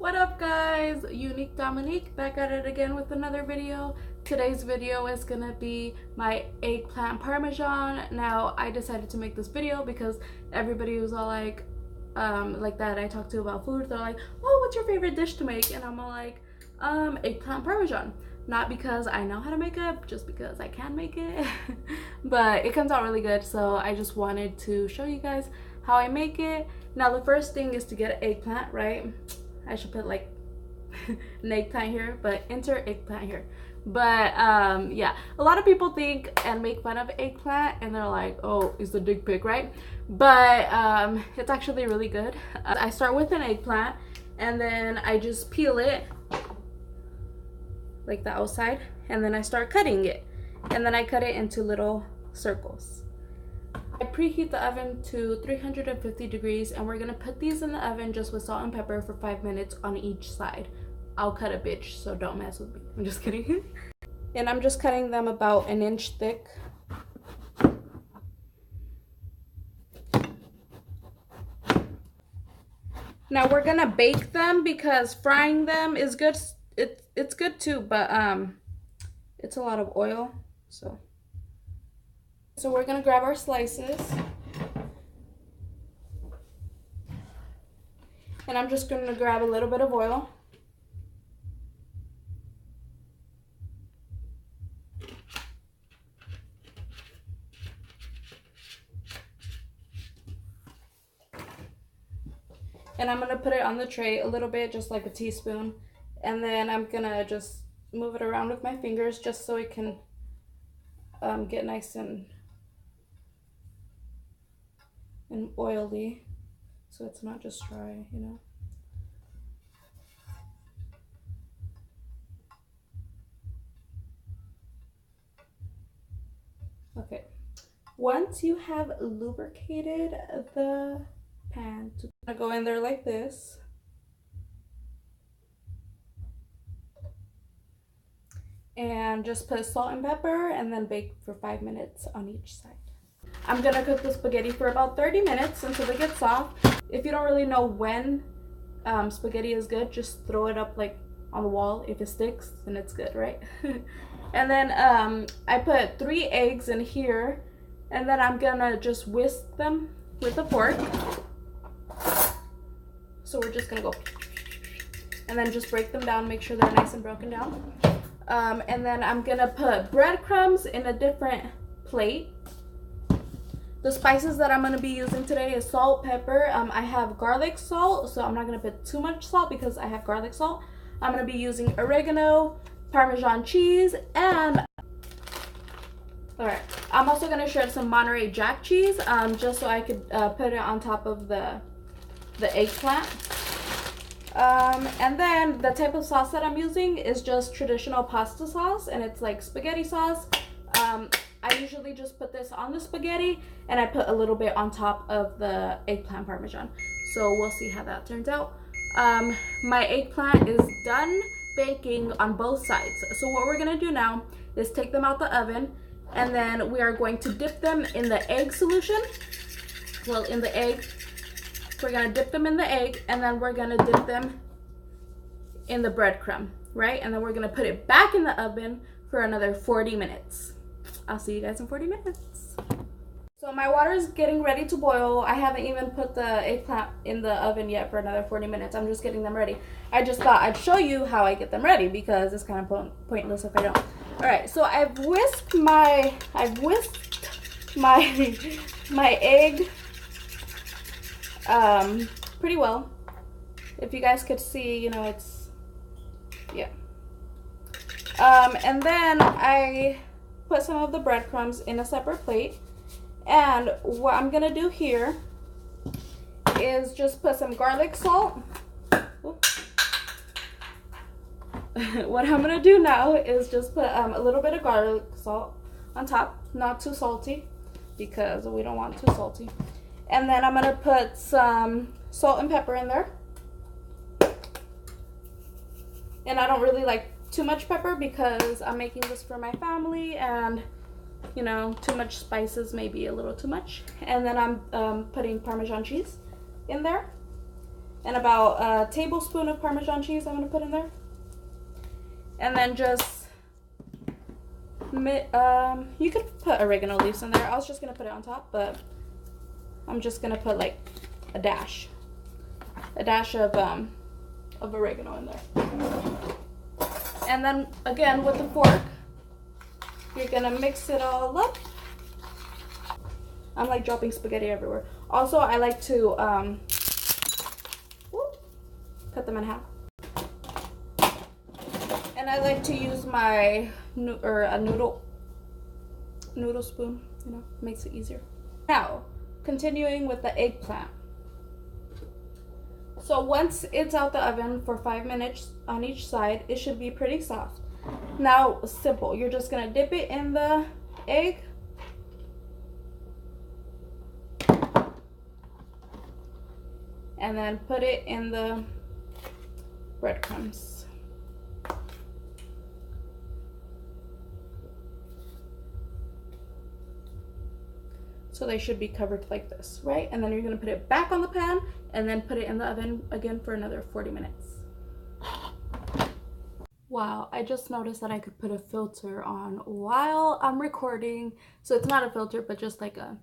What up guys, UniqueDominique back at it again with another video. Today's video is gonna be my eggplant parmesan. Now I decided to make this video because everybody was all like that I talked to about food, they're like, oh, what's your favorite dish to make? And I'm all like, eggplant parmesan. Not because I know how to make it, just because I can make it. But it comes out really good, so I just wanted to show you guys how I make it. Now the first thing is to get an eggplant, right? I should put like an eggplant here, but enter eggplant here. But yeah, a lot of people think and make fun of eggplant and they're like, oh, it's a dick pic, right? But it's actually really good. I start with an eggplant and then I just peel it like the outside, and then I start cutting it, and then I cut it into little circles. I preheat the oven to 350 degrees, and we're gonna put these in the oven just with salt and pepper for 5 minutes on each side. I'll cut a bitch, so don't mess with me. I'm just kidding. And I'm just cutting them about 1 inch thick. Now we're gonna bake them because frying them is good. It's good too, but it's a lot of oil. So we're gonna grab our slices, and I'm just gonna grab a little bit of oil. And I'm gonna put it on the tray a little bit, just like a teaspoon. And then I'm gonna just move it around with my fingers just so it can get nice and oily, so it's not just dry, you know. Okay, once you have lubricated the pan, to go in there like this. And just put salt and pepper and then bake for 5 minutes on each side. I'm gonna cook the spaghetti for about 30 minutes until they get soft. If you don't really know when spaghetti is good, just throw it up like on the wall. If it sticks, then it's good, right? And then I put 3 eggs in here, and then I'm gonna just whisk them with a fork. So we're just gonna go, and then just break them down, make sure they're nice and broken down. And then I'm gonna put breadcrumbs in a different plate. The spices that I'm gonna be using today is salt, pepper. I have garlic salt, so I'm not gonna put too much salt because I have garlic salt. I'm gonna be using oregano, Parmesan cheese, and alright, I'm also gonna shred some Monterey Jack cheese, just so I could put it on top of the eggplant. And then the type of sauce that I'm using is just traditional pasta sauce, and it's like spaghetti sauce. I usually just put this on the spaghetti, and I put a little bit on top of the eggplant parmesan. So we'll see how that turns out. My eggplant is done baking on both sides. So what we're gonna do now is take them out the oven, and then we are going to dip them in the egg solution. Well, in the egg. We're gonna dip them in the egg, and then we're gonna dip them in the breadcrumb, right? And then we're gonna put it back in the oven for another 40 minutes. I'll see you guys in 40 minutes. So my water is getting ready to boil. I haven't even put the eggplant in the oven yet for another 40 minutes. I'm just getting them ready. I just thought I'd show you how I get them ready because it's kind of pointless if I don't. All right, so I've whisked my my egg pretty well. If you guys could see, you know, it's, yeah. And then I put some of the breadcrumbs in a separate plate, and what I'm gonna do here is just put some garlic salt. What I'm gonna do now is just put a little bit of garlic salt on top, not too salty because we don't want too salty. And then I'm gonna put some salt and pepper in there. And I don't really like too much pepper because I'm making this for my family, and you know, too much spices may be a little too much. And then I'm putting Parmesan cheese in there. and about a tablespoon of Parmesan cheese I'm gonna put in there. And then just, you could put oregano leaves in there. I was just gonna put it on top, but I'm just gonna put like a dash of oregano in there. And then again with the fork, you're gonna mix it all up. I'm like dropping spaghetti everywhere. Also, I like to cut them in half. And I like to use my noodle spoon, you know, makes it easier. Now, continuing with the eggplant. So once it's out the oven for 5 minutes on each side, it should be pretty soft. Now, simple. You're just gonna dip it in the egg. And then put it in the breadcrumbs. So they should be covered like this, right? And then you're gonna put it back on the pan and then put it in the oven again for another 40 minutes. Wow, I just noticed that I could put a filter on while I'm recording. So it's not a filter, but just like a,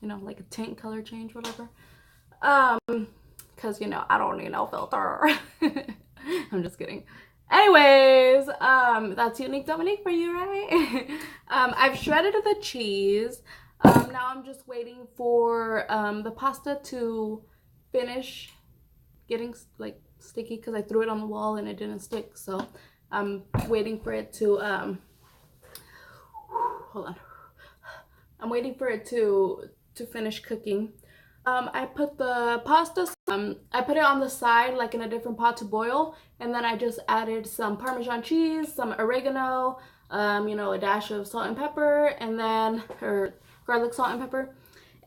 you know, like a tint color change, whatever. Cause you know, I don't need no filter. I'm just kidding. Anyways, that's UniqueDominique for you, right? I've shredded the cheese. Now I'm just waiting for the pasta to finish getting like sticky because I threw it on the wall and it didn't stick. So I'm waiting for it to hold on. I'm waiting for it to finish cooking. I put the pasta, I put it on the side like in a different pot to boil, and then I just added some Parmesan cheese, some oregano, you know, a dash of salt and pepper, and then garlic, salt, and pepper,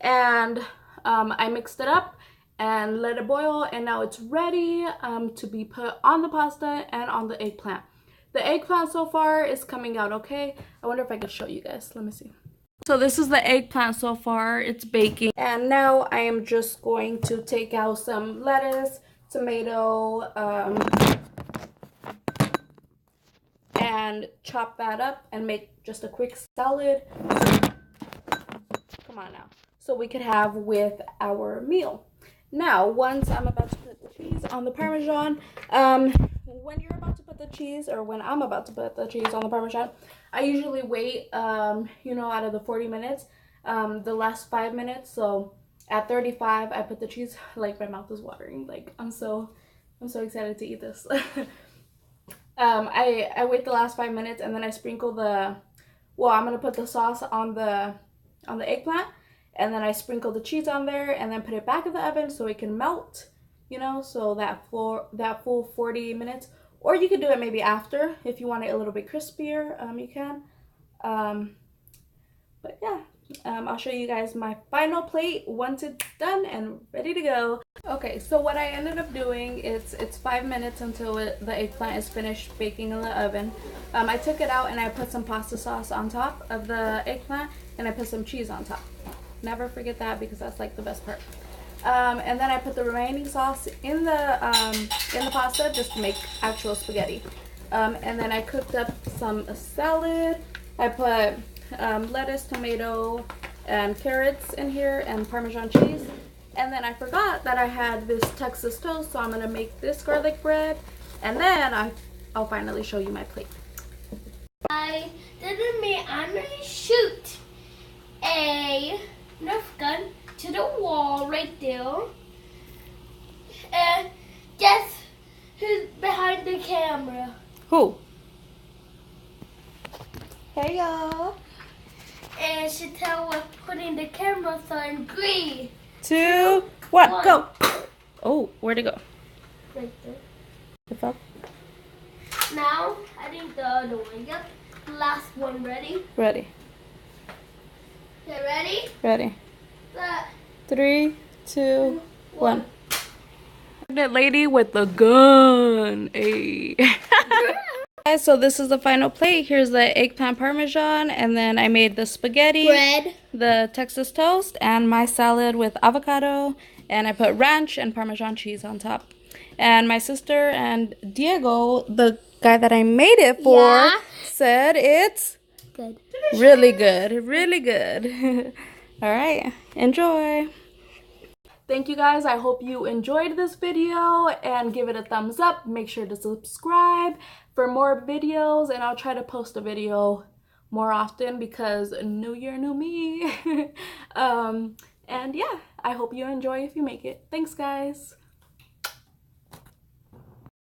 and I mixed it up and let it boil, and now it's ready to be put on the pasta and on the eggplant. The eggplant so far is coming out okay. I wonder if I can show you guys. Let me see. So this is the eggplant so far. It's baking. And now I am just going to take out some lettuce, tomato, and chop that up and make just a quick salad. Come on now. So we could have with our meal. Now, once I'm about to put the cheese on the Parmesan, when you're about to put the cheese, or when I'm about to put the cheese on the Parmesan, I usually wait, you know, out of the 40 minutes, the last 5 minutes. So at 35, I put the cheese. Like, my mouth is watering. Like, I'm so excited to eat this. I wait the last 5 minutes, and then I sprinkle I'm gonna put the sauce on the eggplant, and then I sprinkle the cheese on there, and then put it back in the oven so it can melt, you know, so that full 40 minutes. Or you could do it maybe after if you want it a little bit crispier. You can. But yeah, I'll show you guys my final plate once it's done and ready to go. Okay, so what I ended up doing is it's 5 minutes until the eggplant is finished baking in the oven. I took it out and I put some pasta sauce on top of the eggplant, and I put some cheese on top. Never forget that, because that's like the best part. And then I put the remaining sauce in the pasta just to make actual spaghetti. And then I cooked up some salad. I put lettuce, tomato, and carrots in here, and Parmesan cheese. And then I forgot that I had this Texas toast, so I'm gonna make this garlic bread, and then I'll finally show you my plate. I'm gonna shoot a Nerf gun to the wall right there. And guess who's behind the camera? Who? Hey y'all. And Chantel was putting the camera on 3, 2, 1, go. Oh, where'd it go? Right there. It fell. Now, I think the other one. Yep. Last one. Ready? Ready. You ready? Ready. 3, 2, 1. Pregnant lady with the gun. Hey. Guys, so this is the final plate. Here's the eggplant parmesan, and then I made the spaghetti, Bread, the Texas toast, and my salad with avocado And I put ranch and Parmesan cheese on top. And my sister and Diego, the guy that I made it for, said it's good. Really good. Really good. All right. Enjoy. Thank you guys. I hope you enjoyed this video and give it a thumbs up. Make sure to subscribe for more videos, and I'll try to post a video more often because new year, new me. And yeah, I hope you enjoy if you make it. Thanks, guys.